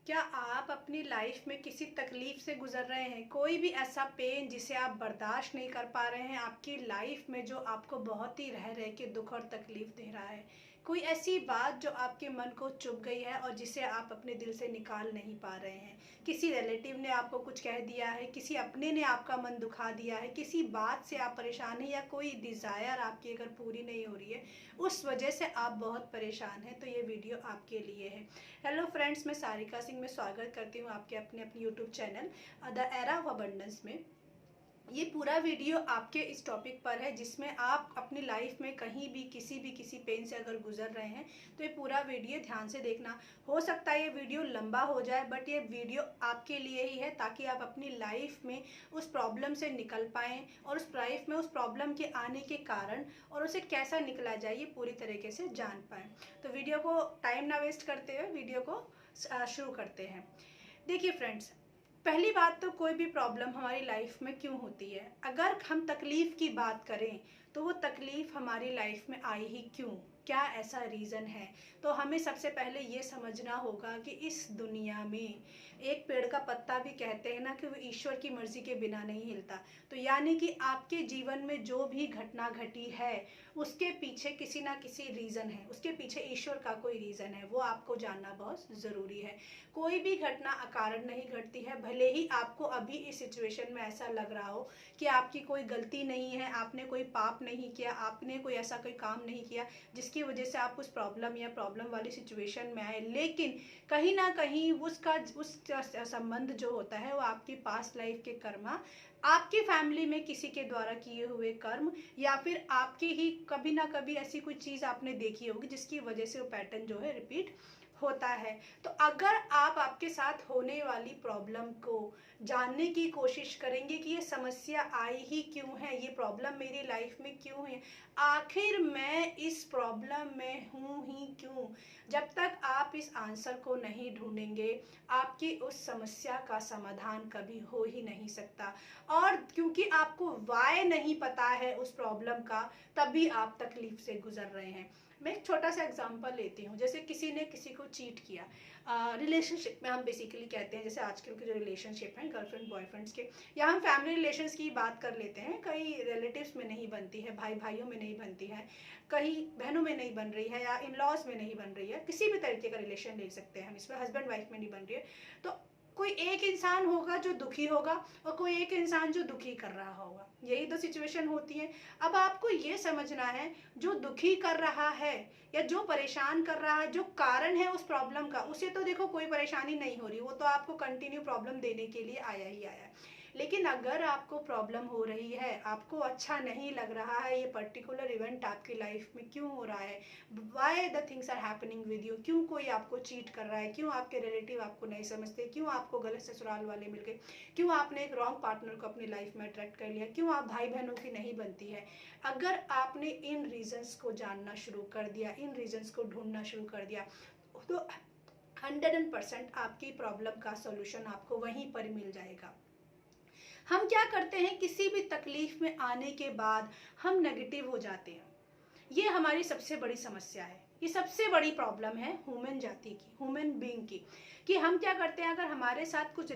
क्या आप अपनी लाइफ में किसी तकलीफ से गुजर रहे हैं? कोई भी ऐसा पेन जिसे आप बर्दाश्त नहीं कर पा रहे हैं आपकी लाइफ में, जो आपको बहुत ही रह रह के दुख और तकलीफ दे रहा है? कोई ऐसी बात जो आपके मन को चुभ गई है और जिसे आप अपने दिल से निकाल नहीं पा रहे हैं? किसी रिलेटिव ने आपको कुछ कह दिया है, किसी अपने ने आपका मन दुखा दिया है, किसी बात से आप परेशान हैं, या कोई डिज़ायर आपकी अगर पूरी नहीं हो रही है, उस वजह से आप बहुत परेशान हैं, तो ये वीडियो आपके लिए है। हेलो फ्रेंड्स, मैं सारिका सिंह में स्वागत करती हूँ आपके अपने YouTube channel the era of abundance में। ये पूरा वीडियो आपके इस टॉपिक पर है जिसमें आप अपनी लाइफ में कहीं भी किसी पेन से अगर गुजर रहे हैं तो ये पूरा वीडियो ध्यान से देखना। हो सकता है ये वीडियो लंबा हो जाए, बट ये वीडियो आपके लिए ही है ताकि आप अपनी लाइफ में उस प्रॉब्लम से निकल पाएँ और उस लाइफ में उस प्रॉब्लम के आने के कारण और उसे कैसा निकला जाए ये पूरी तरीके से जान पाएँ। तो वीडियो को टाइम ना वेस्ट करते हुए वीडियो को शुरू करते हैं। देखिए फ्रेंड्स, पहली बात तो कोई भी प्रॉब्लम हमारी लाइफ में क्यों होती है? अगर हम तकलीफ़ की बात करें तो वो तकलीफ़ हमारी लाइफ में आई ही क्यों? क्या ऐसा रीज़न है? तो हमें सबसे पहले ये समझना होगा कि इस दुनिया में एक पेड़ का पत्ता भी कहते हैं ना कि वो ईश्वर की मर्ज़ी के बिना नहीं हिलता। तो यानी कि आपके जीवन में जो भी घटना घटी है उसके पीछे किसी ना किसी रीज़न है, उसके पीछे ईश्वर का कोई रीज़न है, वो आपको जानना बहुत ज़रूरी है। कोई भी घटना अकारण नहीं घटती है। भले ही आपको अभी इस सिचुएशन में ऐसा लग रहा हो कि आपकी कोई गलती नहीं है, आपने कोई पाप नहीं किया, आपने कोई ऐसा कोई काम नहीं किया जिसकी वजह से आप उस प्रॉब्लम या प्रॉब्लम वाली सिचुएशन में आए, लेकिन कहीं ना कहीं उस संबंध जो होता है वो आपकी पास्ट लाइफ के कर्मा, आपकी फैमिली में किसी के द्वारा किए हुए कर्म, या फिर आपकी ही कभी ना कभी ऐसी कोई चीज़ आपने देखी होगी जिसकी वजह से वो पैटर्न जो है रिपीट होता है। तो अगर आप आपके साथ होने वाली प्रॉब्लम को जानने की कोशिश करेंगे कि ये समस्या आई ही क्यों है, ये प्रॉब्लम मेरी लाइफ में क्यों है, आखिर मैं इस प्रॉब्लम में हूँ ही क्यों, जब तक आप इस आंसर को नहीं ढूंढेंगे आपकी उस समस्या का समाधान कभी हो ही नहीं सकता। और क्योंकि आपको वाय नहीं पता है उस प्रॉब्लम का, तभी आप तकलीफ से गुजर रहे हैं। मैं एक छोटा सा एग्जांपल लेती हूँ। जैसे किसी ने किसी को चीट किया, रिलेशनशिप में हम बेसिकली कहते हैं, जैसे आजकल के जो रिलेशनशिप हैं गर्लफ्रेंड बॉयफ्रेंड्स के, या हम फैमिली रिलेशंस की बात कर लेते हैं। कई रिलेटिव्स में नहीं बनती है, भाई भाइयों में नहीं बनती है, कहीं बहनों में नहीं बन रही है, या इन लॉज में नहीं बन रही है, किसी भी तरीके का रिलेशन ले सकते हैं हम इसमें, हस्बैंड वाइफ में नहीं बन रही है। तो कोई एक इंसान होगा जो दुखी होगा और कोई एक इंसान जो दुखी कर रहा होगा, यही तो सिचुएशन होती है। अब आपको ये समझना है, जो दुखी कर रहा है या जो परेशान कर रहा है, जो कारण है उस प्रॉब्लम का, उसे तो देखो कोई परेशानी नहीं हो रही, वो तो आपको कंटिन्यू प्रॉब्लम देने के लिए आया ही आया है। लेकिन अगर आपको प्रॉब्लम हो रही है, आपको अच्छा नहीं लग रहा है, ये पर्टिकुलर इवेंट आपकी लाइफ में क्यों हो रहा है, why the things are happening with you, क्यों कोई आपको चीट कर रहा है, क्यों आपके रिलेटिव आपको नहीं समझते, क्यों आपको गलत ससुराल वाले मिल गए, क्यों आपने एक रॉन्ग पार्टनर को अपनी लाइफ में अट्रैक्ट कर लिया, क्यों आप भाई बहनों की नहीं बनती है, अगर आपने इन रीजंस को जानना शुरू कर दिया, इन रीजंस को ढूंढना शुरू कर दिया, तो 100% आपकी प्रॉब्लम का सॉल्यूशन आपको वहीं पर मिल जाएगा। हम क्या करते हैं, किसी भी तकलीफ में आने के बाद हम नेगेटिव हो जाते हैं। ये हमारी सबसे बड़ी समस्या है, ये सबसे बड़ी प्रॉब्लम है ह्यूमन जाति की, ह्यूमन बीइंग की, कि हम क्या करते हैं, अगर हमारे साथ कुछ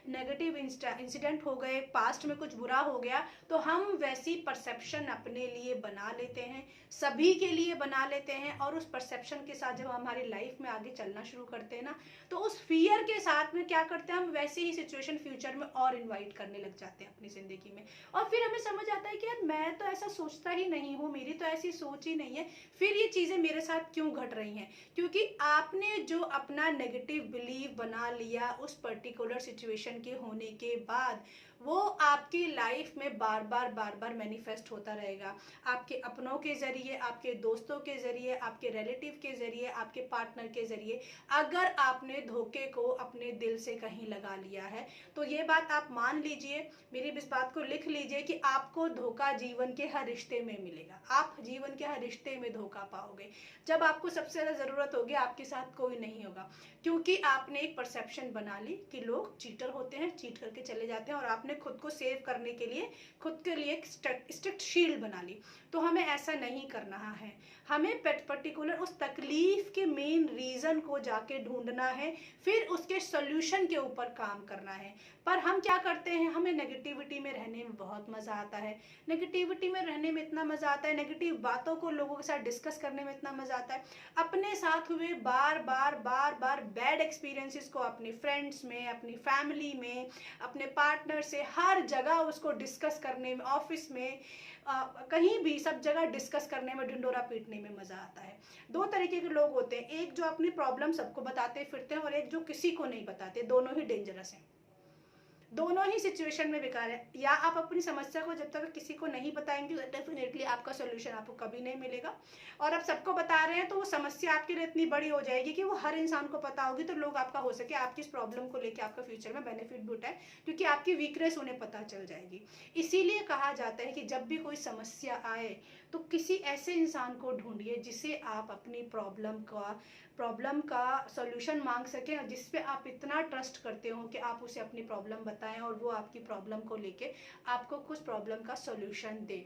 नेगेटिव इंसिडेंट हो गए, पास्ट में कुछ बुरा हो गया, तो हम वैसी परसेप्शन अपने लिए बना लेते हैं, सभी के लिए बना लेते हैं, और उस परसेप्शन के साथ जब हमारी लाइफ में आगे चलना शुरू करते हैं ना, तो उस फियर के साथ में क्या करते हैं, हम वैसी ही सिचुएशन फ्यूचर में और इन्वाइट करने लग जाते हैं अपनी ज़िंदगी में। और फिर हमें समझ आता है कि यार मैं तो ऐसा सोचता ही नहीं हूँ, मेरी तो ऐसी सोच ही नहीं है, फिर ये चीज़ें मेरे साथ क्यों घट रही हैं? क्योंकि आपने जो अपना नेगेटिव बिलीव बना लिया उस पर्टिकुलर सिचुएशन के होने के बाद, वो आपकी लाइफ में बार बार मैनिफेस्ट होता रहेगा, आपके अपनों के ज़रिए, आपके दोस्तों के ज़रिए, आपके रिलेटिव के ज़रिए, आपके पार्टनर के ज़रिए। अगर आपने धोखे को अपने दिल से कहीं लगा लिया है, तो ये बात आप मान लीजिए, मेरी इस बात को लिख लीजिए कि आपको धोखा जीवन के हर रिश्ते में मिलेगा। आप जीवन के हर रिश्ते में धोखा पाओगे। जब आपको सबसे ज़्यादा ज़रूरत होगी, आपके साथ कोई नहीं होगा, क्योंकि क्योंकि आपने एक परसेप्शन बना ली कि लोग चीटर होते हैं, चीट करके चले जाते हैं, और आपने खुद को सेव करने के लिए खुद के लिए एक स्ट्रिक्ट शील्ड बना ली। तो हमें ऐसा नहीं करना है। हमें पर्टिकुलर उस तकलीफ के मेन रीज़न को जाके ढूंढना है, फिर उसके सोल्यूशन के ऊपर काम करना है। पर हम क्या करते हैं, हमें नेगेटिविटी में रहने में बहुत मज़ा आता है, नेगेटिविटी में रहने में इतना मज़ा आता है, नेगेटिव बातों को लोगों के साथ डिस्कस करने में इतना मज़ा आता है, अपने साथ हुए बार बार बैड एक्सपीरियंसेस को अपने फ्रेंड्स में, अपनी फैमिली में, अपने पार्टनर से हर जगह उसको डिस्कस करने में, ऑफिस में, कहीं भी सब जगह डिस्कस करने में, ढिंडोरा पीटने में मज़ा आता है। दो तरीके के लोग होते हैं, एक जो अपनी प्रॉब्लम सबको बताते फिरते हैं और एक जो किसी को नहीं बताते। दोनों ही डेंजरस हैं, दोनों ही सिचुएशन में बेकार है। या आप अपनी समस्या को जब तक किसी को नहीं बताएंगे तो डेफिनेटली आपका सोल्यूशन आपको कभी नहीं मिलेगा। और आप सबको बता रहे हैं तो वो समस्या आपके लिए इतनी बड़ी हो जाएगी कि वो हर इंसान को पता होगी, तो लोग आपका हो सके आपकी इस प्रॉब्लम को लेकर आपका फ्यूचर में बेनिफिट भी उठाए, क्योंकि आपकी वीकनेस उन्हें पता चल जाएगी। इसीलिए कहा जाता है कि जब भी कोई समस्या आए तो किसी ऐसे इंसान को ढूंढिए जिसे आप अपनी प्रॉब्लम का सॉल्यूशन मांग सकें, और जिस पे आप इतना ट्रस्ट करते हो कि आप उसे अपनी प्रॉब्लम बताएं और वो आपकी प्रॉब्लम को लेके आपको कुछ प्रॉब्लम का सॉल्यूशन दे।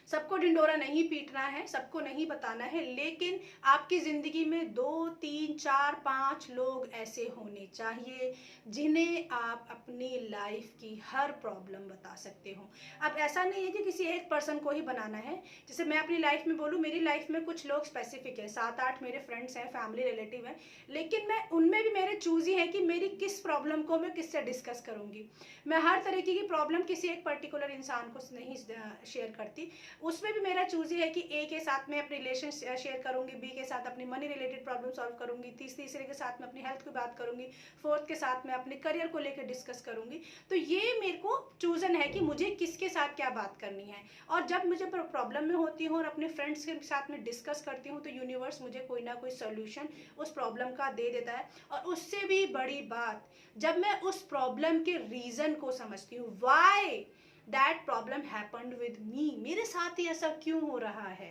सबको ढिंडोरा नहीं पीटना है, सबको नहीं बताना है, लेकिन आपकी ज़िंदगी में 2, 3, 4, 5 लोग ऐसे होने चाहिए जिन्हें आप अपनी लाइफ की हर प्रॉब्लम बता सकते हो। अब ऐसा नहीं है कि किसी एक पर्सन को ही बनाना है। जैसे मैं अपनी लाइफ में बोलूँ, मेरी लाइफ में कुछ लोग स्पेसिफिक है, 7-8 मेरे फ्रेंड्स हैं, फैमिली रिलेटिव हैं, लेकिन मैं उनमें भी मेरे चूज ही है कि मेरी किस प्रॉब्लम को मैं किससे डिस्कस करूँगी। मैं हर तरीके की प्रॉब्लम किसी एक पर्टिकुलर इंसान को नहीं शेयर करती। उसमें भी मेरा चूज है कि ए के साथ में अपने रिलेशन शेयर करूंगी, बी के साथ अपनी मनी रिलेटेड प्रॉब्लम सॉल्व करूंगी, तीसरे के साथ में अपनी हेल्थ की बात करूंगी, फोर्थ के साथ में अपने करियर को लेकर डिस्कस करूंगी। तो ये मेरे को चूजन है कि मुझे किसके साथ क्या बात करनी है। और जब मुझे प्रॉब्लम में होती हूँ और अपने फ्रेंड्स के साथ में डिस्कस करती हूँ तो यूनिवर्स मुझे कोई ना कोई सोल्यूशन उस प्रॉब्लम का दे देता है। और उससे भी बड़ी बात, जब मैं उस प्रॉब्लम के रीजन को समझती हूँ, Y that problem happened with me, मेरे साथ ही ऐसा क्यों हो रहा है,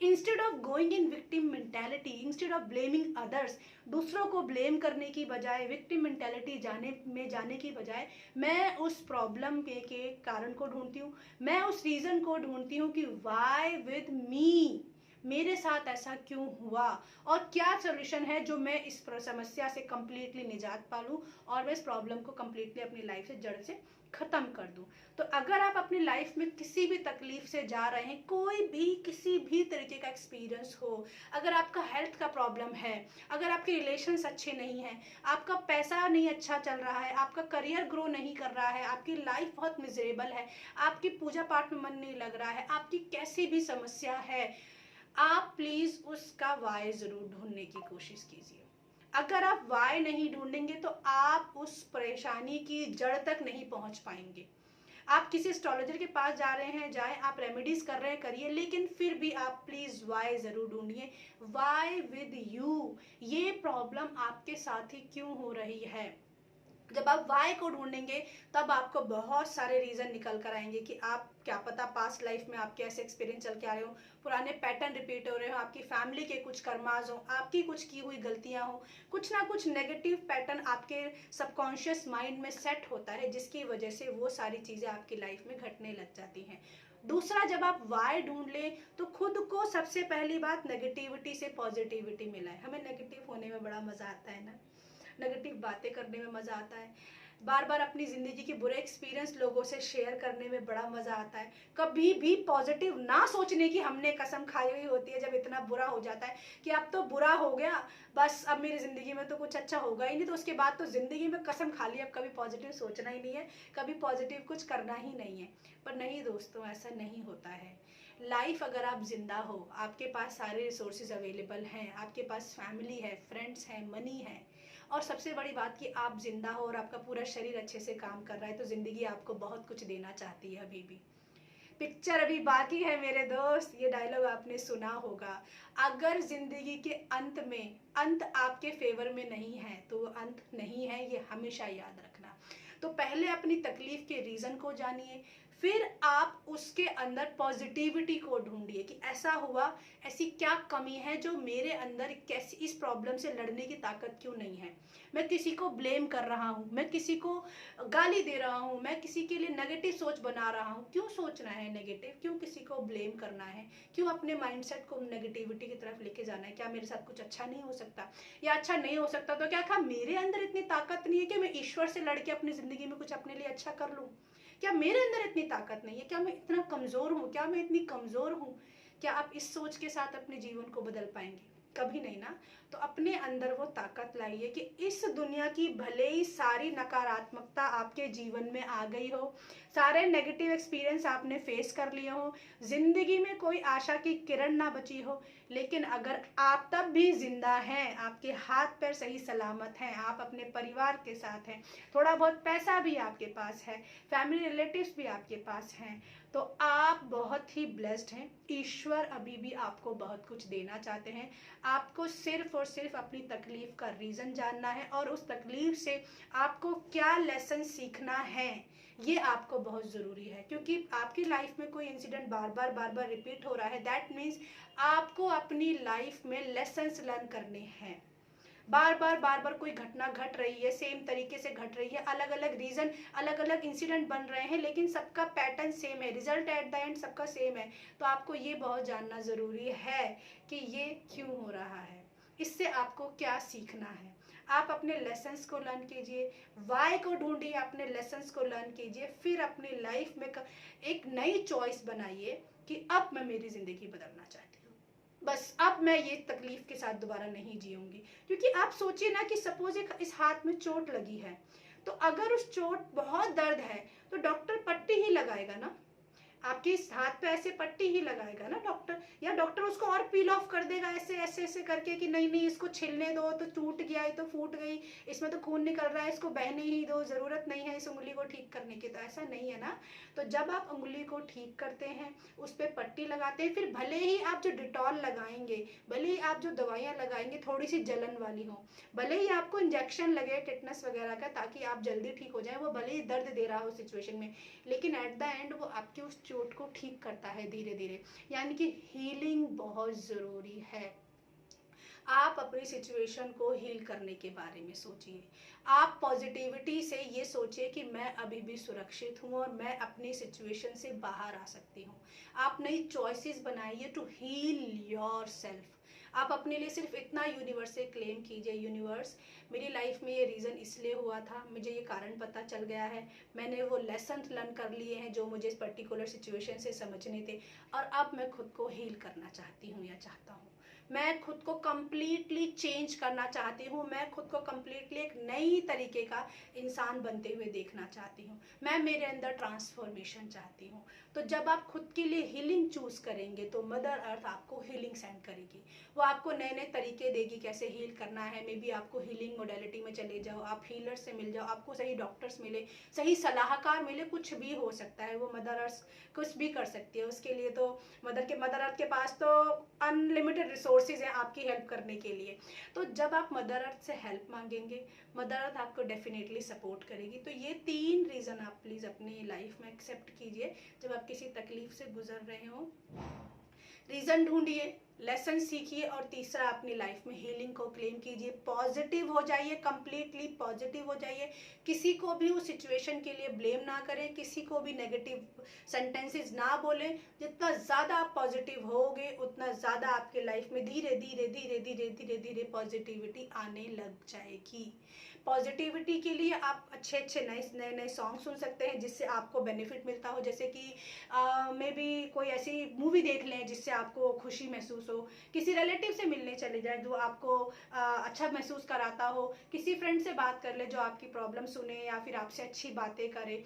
instead of going in victim mentality, instead of blaming others, दूसरों को ब्लेम करने की बजाय, विक्टिम मेंटेलिटी जाने की बजाय, मैं उस प्रॉब्लम के कारण को ढूंढती हूँ, मैं उस रीज़न को ढूंढती हूँ कि वाई विद मी, मेरे साथ ऐसा क्यों हुआ और क्या सोल्यूशन है जो मैं इस समस्या से कंप्लीटली निजात पा लूँ और मैं इस प्रॉब्लम को कंप्लीटली अपनी लाइफ से जड़ से ख़त्म कर दूं। तो अगर आप अपनी लाइफ में किसी भी तकलीफ से जा रहे हैं, कोई भी किसी भी तरीके का एक्सपीरियंस हो, अगर आपका हेल्थ का प्रॉब्लम है, अगर आपके रिलेशंस अच्छे नहीं हैं, आपका पैसा नहीं अच्छा चल रहा है, आपका करियर ग्रो नहीं कर रहा है, आपकी लाइफ बहुत मिजरेबल है, आपकी पूजा पाठ में मन नहीं लग रहा है, आपकी कैसी भी समस्या है, आप प्लीज़ उसका वाई ज़रूर ढूंढने की कोशिश कीजिए। अगर आप वाई नहीं ढूंढेंगे तो आप उस परेशानी की जड़ तक नहीं पहुंच पाएंगे। आप किसी एस्ट्रोलॉजर के पास जा रहे हैं, जाएं, आप रेमेडीज कर रहे हैं, करिए, लेकिन फिर भी आप प्लीज वाई जरूर ढूंढिए। वाई विद यू, ये प्रॉब्लम आपके साथ ही क्यों हो रही है। जब आप वाई को ढूंढेंगे तब आपको बहुत सारे रीज़न निकल कर आएंगे कि आप, क्या पता पास्ट लाइफ में आपके ऐसे एक्सपीरियंस चल के आ रहे हो, पुराने पैटर्न रिपीट हो रहे हो, आपकी फैमिली के कुछ कर्माज हो, आपकी कुछ की हुई गलतियां हो, कुछ ना कुछ नेगेटिव पैटर्न आपके सबकॉन्शियस माइंड में सेट होता है, जिसकी वजह से वो सारी चीज़ें आपकी लाइफ में घटने लग जाती हैं। दूसरा, जब आप वाई ढूंढ लें तो खुद को सबसे पहली बात नेगेटिविटी से पॉजिटिविटी मिलाए। हमें नेगेटिव होने में बड़ा मज़ा आता है ना, नेगेटिव बातें करने में मज़ा आता है, बार बार अपनी ज़िंदगी के बुरे एक्सपीरियंस लोगों से शेयर करने में बड़ा मज़ा आता है। कभी भी पॉजिटिव ना सोचने की हमने कसम खाई हुई होती है जब इतना बुरा हो जाता है कि अब तो बुरा हो गया, बस अब मेरी ज़िंदगी में तो कुछ अच्छा होगा ही नहीं, तो उसके बाद तो ज़िंदगी में कसम खा ली अब कभी पॉजिटिव सोचना ही नहीं है, कभी पॉजिटिव कुछ करना ही नहीं है। पर नहीं दोस्तों, ऐसा नहीं होता है। लाइफ, अगर आप जिंदा हो, आपके पास सारे रिसोर्सेज अवेलेबल हैं, आपके पास फैमिली है, फ्रेंड्स हैं, मनी है, और सबसे बड़ी बात कि आप जिंदा हो और आपका पूरा शरीर अच्छे से काम कर रहा है, तो ज़िंदगी आपको बहुत कुछ देना चाहती है। अभी भी पिक्चर अभी बाकी है मेरे दोस्त, ये डायलॉग आपने सुना होगा। अगर ज़िंदगी के अंत आपके फेवर में नहीं है तो वो अंत नहीं है, ये हमेशा याद रखना। तो पहले अपनी तकलीफ़ के रीज़न को जानिए, फिर आप उसके अंदर पॉजिटिविटी को ढूंढिए कि ऐसा हुआ, ऐसी क्या कमी है जो मेरे अंदर, कैसी इस प्रॉब्लम से लड़ने की ताकत क्यों नहीं है। मैं किसी को ब्लेम कर रहा हूँ, मैं किसी को गाली दे रहा हूँ, मैं किसी के लिए नेगेटिव सोच बना रहा हूँ। क्यों सोचना है नेगेटिव, क्यों किसी को ब्लेम करना है, क्यों अपने माइंडसेट को नेगेटिविटी की तरफ लेके जाना है। क्या मेरे साथ कुछ अच्छा नहीं हो सकता, या अच्छा नहीं हो सकता तो क्या मेरे अंदर इतनी ताकत नहीं है कि मैं ईश्वर से लड़के अपनी जिंदगी में कुछ अपने लिए अच्छा कर लूँ। क्या मेरे अंदर इतनी ताकत नहीं है, क्या मैं इतना कमजोर हूँ, क्या मैं इतनी कमजोर हूँ। क्या आप इस सोच के साथ अपने जीवन को बदल पाएंगे? कभी नहीं ना। तो अपने अंदर वो ताकत लाइए कि इस दुनिया की भले ही सारी नकारात्मकता आपके जीवन में आ गई हो, सारे नेगेटिव एक्सपीरियंस आपने फेस कर लिए हो, जिंदगी में कोई आशा की किरण ना बची हो, लेकिन अगर आप तब भी जिंदा हैं, आपके हाथ पैर सही सलामत हैं, आप अपने परिवार के साथ हैं, थोड़ा बहुत पैसा भी आपके पास है, फैमिली रिलेटिव्स भी आपके पास हैं, तो आप बहुत ही ब्लेस्ड हैं। ईश्वर अभी भी आपको बहुत कुछ देना चाहते हैं। आपको सिर्फ और सिर्फ अपनी तकलीफ का रीज़न जानना है और उस तकलीफ से आपको क्या लेसन सीखना है, ये आपको बहुत ज़रूरी है। क्योंकि आपकी लाइफ में कोई इंसिडेंट बार बार रिपीट हो रहा है, दैट मीन्स आपको अपनी लाइफ में लेसन्स लर्न करने हैं। बार बार कोई घटना घट रही है, सेम तरीके से घट रही है, अलग अलग रीजन, अलग अलग इंसिडेंट बन रहे हैं, लेकिन सबका पैटर्न सेम है, रिजल्ट एट द एंड सबका सेम है। तो आपको ये बहुत जानना ज़रूरी है कि ये क्यों हो रहा है, इससे आपको क्या सीखना है। आप अपने लेसन्स को लर्न कीजिए, वाई को ढूंढिए, अपने लेसन्स को लर्न कीजिए, फिर अपनी लाइफ में एक नई चॉइस बनाइए कि अब मैं मेरी ज़िंदगी बदलना चाहती हूँ, बस अब मैं ये तकलीफ के साथ दोबारा नहीं जीऊंगी। क्योंकि आप सोचिए ना कि सपोज एक इस हाथ में चोट लगी है, तो अगर उस चोट बहुत दर्द है तो डॉक्टर पट्टी ही लगाएगा ना, आपके इस हाथ पे ऐसे पट्टी ही लगाएगा ना डॉक्टर, या डॉक्टर उसको और पील ऑफ कर देगा ऐसे ऐसे ऐसे करके कि नहीं नहीं इसको छिलने दो, तो टूट गया है तो फूट गई, इसमें तो खून निकल रहा है, इसको बहने ही दो, जरूरत नहीं है इस उंगली को ठीक करने की। तो ऐसा नहीं है ना। तो जब आप उंगली को ठीक करते हैं, उस पर पट्टी लगाते हैं, फिर भले ही आप जो डिटॉल लगाएंगे, भले ही आप जो दवाइयाँ लगाएंगे थोड़ी सी जलन वाली हो, भले ही आपको इंजेक्शन लगे टिटनस वगैरह का ताकि आप जल्दी ठीक हो जाए, वो भले ही दर्द दे रहा हो सिचुएशन में, लेकिन एट द एंड वो आपकी उस चोट को ठीक करता है धीरे धीरे। यानी कि हीलिंग बहुत ज़रूरी है। आप अपनी सिचुएशन को हील करने के बारे में सोचिए। आप पॉजिटिविटी से ये सोचिए कि मैं अभी भी सुरक्षित हूँ और मैं अपनी सिचुएशन से बाहर आ सकती हूँ। आप नई चॉइसेस बनाइए टू हील योर सेल्फ। आप अपने लिए सिर्फ इतना यूनिवर्स से क्लेम कीजिए, यूनिवर्स मेरी लाइफ में ये रीज़न इसलिए हुआ था, मुझे ये कारण पता चल गया है, मैंने वो लेसन लर्न कर लिए हैं जो मुझे इस पर्टिकुलर सिचुएशन से समझने थे, और अब मैं खुद को हील करना चाहती हूँ या चाहता हूँ। मैं खुद को कम्प्लीटली चेंज करना चाहती हूँ, मैं खुद को कम्प्लीटली एक नई तरीके का इंसान बनते हुए देखना चाहती हूँ, मैं मेरे अंदर ट्रांसफॉर्मेशन चाहती हूँ। तो जब आप खुद के लिए हीलिंग चूज करेंगे तो मदर अर्थ आपको हीलिंग सेंड करेगी, वो आपको नए नए तरीके देगी कैसे हील करना है। मे बी आपको हीलिंग मोडेलिटी में चले जाओ, आप हीलर से मिल जाओ, आपको सही डॉक्टर्स मिले, सही सलाहकार मिले, कुछ भी हो सकता है, वो मदर अर्थ कुछ भी कर सकती है। उसके लिए तो मदर अर्थ के पास तो अनलिमिटेड रिसोर्सेज हैं आपकी हेल्प करने के लिए। तो जब आप मदर अर्थ से हेल्प मांगेंगे, मदर अर्थ आपको डेफिनेटली सपोर्ट करेगी। तो ये 3 रीज़न आप प्लीज़ अपनी लाइफ में एक्सेप्ट कीजिए जब आप किसी तकलीफ से गुजर रहे हो। रीज़न ढूंढिए, लेसन सीखिए, और तीसरा अपनी लाइफ में हीलिंग को क्लेम कीजिए। पॉजिटिव हो जाइए, कंप्लीटली पॉजिटिव हो जाइए। किसी को भी उस सिचुएशन के लिए ब्लेम ना करें, किसी को भी नेगेटिव सेंटेंसेस ना बोलें। जितना ज़्यादा आप पॉजिटिव होगे उतना ज़्यादा आपके लाइफ में धीरे धीरे धीरे धीरे धीरे धीरे पॉजिटिविटी आने लग जाएगी। पॉजिटिविटी के लिए आप अच्छे अच्छे नए नए सॉन्ग सुन सकते हैं जिससे आपको बेनिफिट मिलता हो। जैसे कि मे बी कोई ऐसी मूवी देख लें जिससे आपको खुशी महसूस हो, किसी रिलेटिव से मिलने चले जाए जो आपको अच्छा महसूस कराता हो, किसी फ्रेंड से बात कर ले जो आपकी प्रॉब्लम सुने या फिर आपसे अच्छी बातें करे।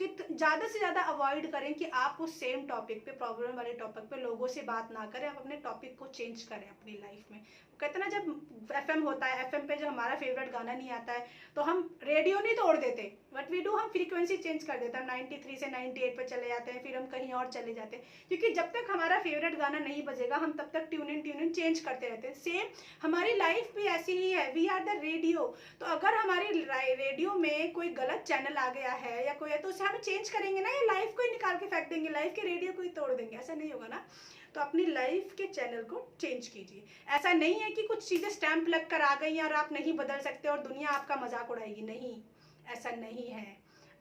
ज़्यादा से ज़्यादा अवॉइड करें कि आप उस सेम टॉपिक पे, प्रॉब्लम वाले टॉपिक पे लोगों से बात ना करें। आप अपने टॉपिक को चेंज करें अपनी लाइफ में। कहते ना, जब एफएम होता है, एफएम पे जो हमारा फेवरेट गाना नहीं आता है तो हम रेडियो नहीं तोड़ देते, व्हाट वी डू, हम फ्रीक्वेंसी चेंज कर देते हैं, हम 93 से 98 पे चले जाते हैं, फिर हम कहीं और चले जाते हैं, क्योंकि जब तक हमारा फेवरेट गाना नहीं बजेगा हम तब तक ट्यून इन चेंज करते रहते हैं। सेम हमारी लाइफ भी ऐसी ही है, वी आर द रेडियो। तो अगर हमारी रेडियो में कोई गलत चैनल आ गया है या कोई है, तो उसे हम चेंज करेंगे ना, या लाइफ को ही निकाल के फेंक देंगे, लाइफ के रेडियो को ही तोड़ देंगे? ऐसा नहीं होगा ना। तो अपनी लाइफ के चैनल को चेंज कीजिए। ऐसा नहीं है कि कुछ चीज़ें स्टैंप लग कर आ गई और आप नहीं बदल सकते और दुनिया आपका मजाक उड़ाएगी, नहीं, ऐसा नहीं है।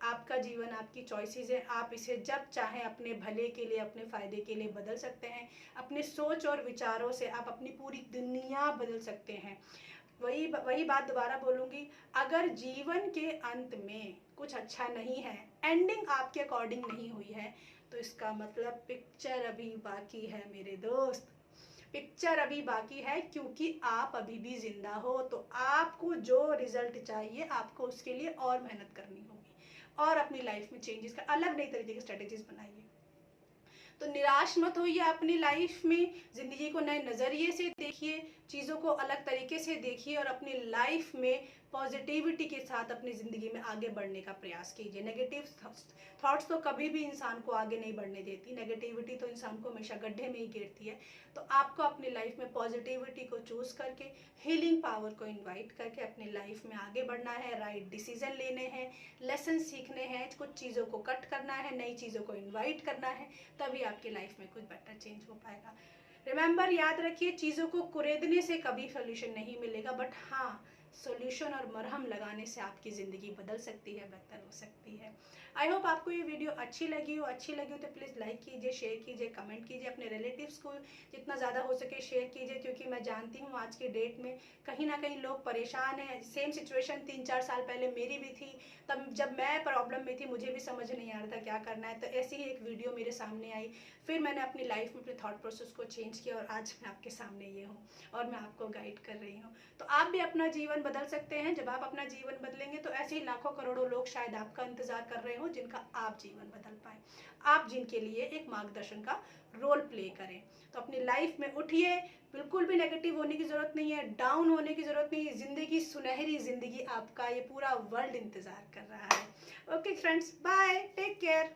आपका जीवन आपकी चॉइसेस है, आप इसे जब चाहें अपने भले के लिए, अपने फ़ायदे के लिए बदल सकते हैं। अपने सोच और विचारों से आप अपनी पूरी दुनिया बदल सकते हैं। वही बात दोबारा बोलूँगी, अगर जीवन के अंत में कुछ अच्छा नहीं है, एंडिंग आपके अकॉर्डिंग नहीं हुई है, तो इसका मतलब पिक्चर अभी बाकी है मेरे दोस्त, पिक्चर अभी बाकी है, क्योंकि आप अभी भी जिंदा हो। तो आपको जो रिजल्ट चाहिए, आपको उसके लिए और मेहनत करनी होगी और अपनी लाइफ में चेंजेस का अलग नई तरीके की स्ट्रेटेजीज बनाइए। तो निराश मत होइए अपनी लाइफ में, ज़िंदगी को नए नज़रिए से देखिए, चीज़ों को अलग तरीके से देखिए और अपनी लाइफ में पॉजिटिविटी के साथ अपनी ज़िंदगी में आगे बढ़ने का प्रयास कीजिए। नेगेटिव थॉट्स तो कभी भी इंसान को आगे नहीं बढ़ने देती, नेगेटिविटी तो इंसान को हमेशा गड्ढे में ही गिरती है। तो आपको अपनी लाइफ में पॉजिटिविटी को चूज़ करके, हीलिंग पावर को इन्वाइट करके अपनी लाइफ में आगे बढ़ना है, राइट डिसीजन लेने हैं, लेसन सीखने हैं, कुछ चीज़ों को कट करना है, नई चीज़ों को इन्वाइट करना है, तभी आपकी लाइफ में कुछ बेटर चेंज हो पाएगा। रिमेंबर, याद रखिए, चीज़ों को कुरेदने से कभी सोल्यूशन नहीं मिलेगा, बट हाँ, सॉल्यूशन और मरहम लगाने से आपकी ज़िंदगी बदल सकती है, बेहतर हो सकती है। आई होप आपको ये वीडियो अच्छी लगी हो तो प्लीज़ लाइक कीजिए, शेयर कीजिए, कमेंट कीजिए, अपने रिलेटिव्स को जितना ज़्यादा हो सके शेयर कीजिए, क्योंकि मैं जानती हूँ आज की डेट में कहीं ना कहीं लोग परेशान हैं। सेम सिचुएशन 3-4 साल पहले मेरी भी थी, तब जब मैं प्रॉब्लम में थी मुझे भी समझ नहीं आ रहा था क्या करना है, तो ऐसी ही एक वीडियो मेरे सामने आई, फिर मैंने अपनी लाइफ में अपने थॉट प्रोसेस को चेंज किया और आज मैं आपके सामने ये हूँ और मैं आपको गाइड कर रही हूँ। तो आप भी अपना जीवन बदल सकते हैं। जब आप अपना जीवन बदलेंगे तो ऐसे ही लाखों करोड़ों लोग शायद आपका इंतजार कर रहे हो, जिनका आप जीवन बदल पाए, आप जिनके लिए एक मार्गदर्शन का रोल प्ले करें। तो अपनी लाइफ में उठिए, बिल्कुल भी नेगेटिव होने की ज़रूरत नहीं है, डाउन होने की ज़रूरत नहीं है। ज़िंदगी, सुनहरी ज़िंदगी आपका ये पूरा वर्ल्ड इंतज़ार कर रहा है। Okay friends, bye, take care.